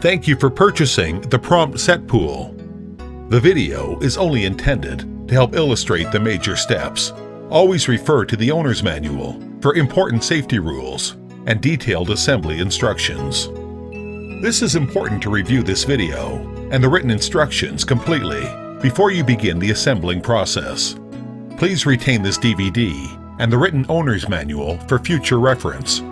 Thank you for purchasing the Prompt Set Pool. The video is only intended to help illustrate the major steps. Always refer to the owner's manual for important safety rules and detailed assembly instructions. This is important to review this video and the written instructions completely before you begin the assembling process. Please retain this DVD and the written owner's manual for future reference.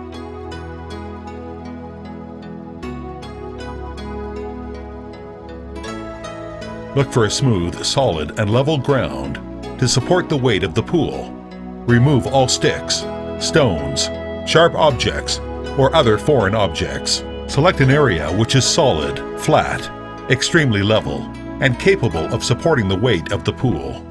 Look for a smooth, solid, and level ground to support the weight of the pool. Remove all sticks, stones, sharp objects, or other foreign objects. Select an area which is solid, flat, extremely level, and capable of supporting the weight of the pool.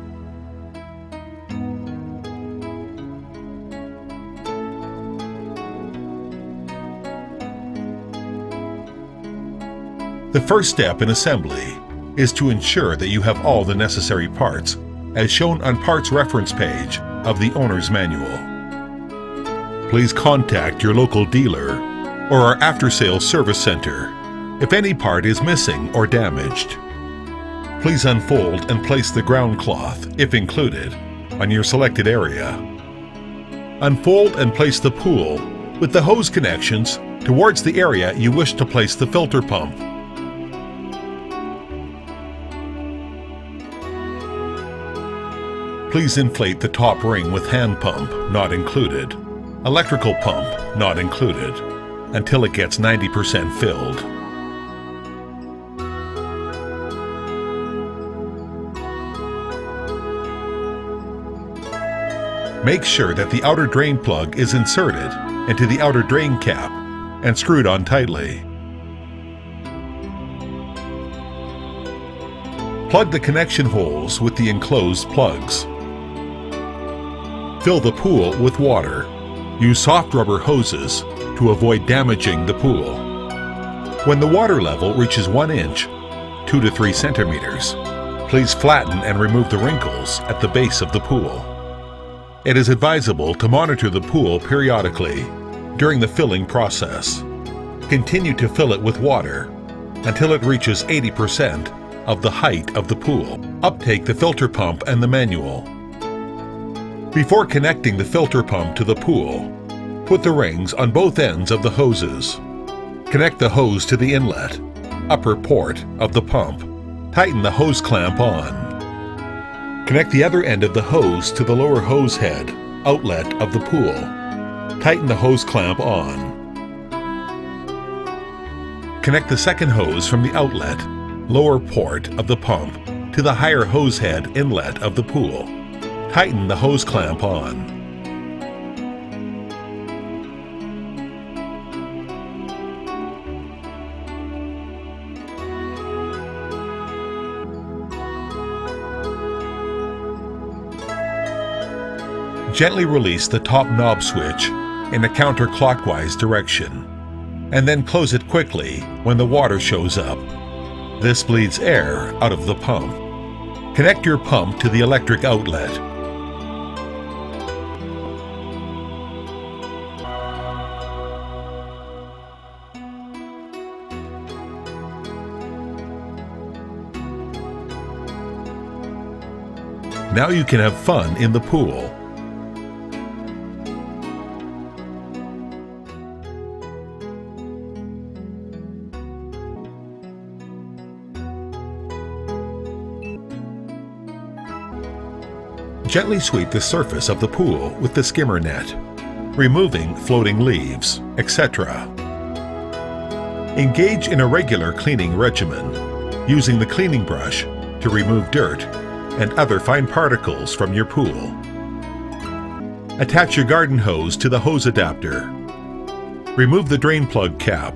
The first step in assembly is to ensure that you have all the necessary parts, as shown on Parts Reference page of the owner's manual. Please contact your local dealer or our after-sales service center if any part is missing or damaged. Please unfold and place the ground cloth, if included, on your selected area. Unfold and place the pool with the hose connections towards the area you wish to place the filter pump. Please inflate the top ring with hand pump, not included, electrical pump, not included, until it gets 90% filled. Make sure that the outer drain plug is inserted into the outer drain cap and screwed on tightly. Plug the connection holes with the enclosed plugs. Fill the pool with water. Use soft rubber hoses to avoid damaging the pool. When the water level reaches 1 inch, 2 to 3 centimeters, please flatten and remove the wrinkles at the base of the pool. It is advisable to monitor the pool periodically during the filling process. Continue to fill it with water until it reaches 80% of the height of the pool. Uptake the filter pump and the manual. Before connecting the filter pump to the pool, put the rings on both ends of the hoses. Connect the hose to the inlet, upper port of the pump. Tighten the hose clamp on. Connect the other end of the hose to the lower hose head, outlet of the pool. Tighten the hose clamp on. Connect the second hose from the outlet, lower port of the pump, to the higher hose head inlet of the pool. Tighten the hose clamp on. Gently release the top knob switch in a counterclockwise direction, and then close it quickly when the water shows up. This bleeds air out of the pump. Connect your pump to the electric outlet. Now you can have fun in the pool. Gently sweep the surface of the pool with the skimmer net, removing floating leaves, etc. Engage in a regular cleaning regimen, using the cleaning brush to remove dirt and other fine particles from your pool. Attach your garden hose to the hose adapter. Remove the drain plug cap.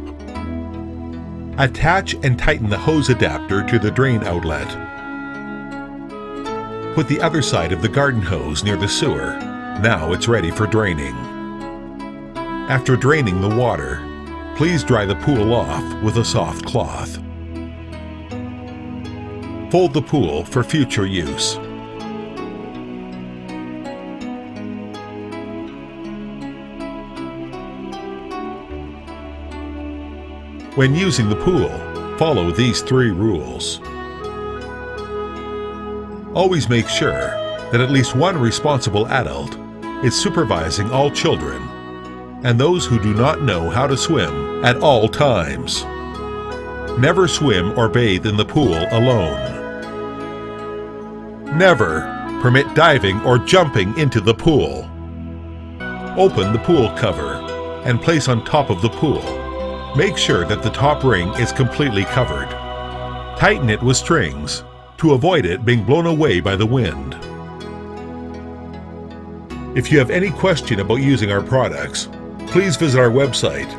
Attach and tighten the hose adapter to the drain outlet. Put the other side of the garden hose near the sewer. Now it's ready for draining. After draining the water, please dry the pool off with a soft cloth. Fold the pool for future use. When using the pool, follow these 3 rules. Always make sure that at least one responsible adult is supervising all children and those who do not know how to swim at all times. Never swim or bathe in the pool alone. Never permit diving or jumping into the pool. Open the pool cover and place on top of the pool. Make sure that the top ring is completely covered. Tighten it with strings to avoid it being blown away by the wind. If you have any question about using our products, please visit our website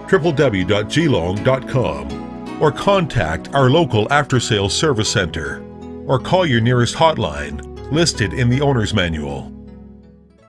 www.geelong.com or contact our local after-sales service center or call your nearest hotline listed in the owner's manual.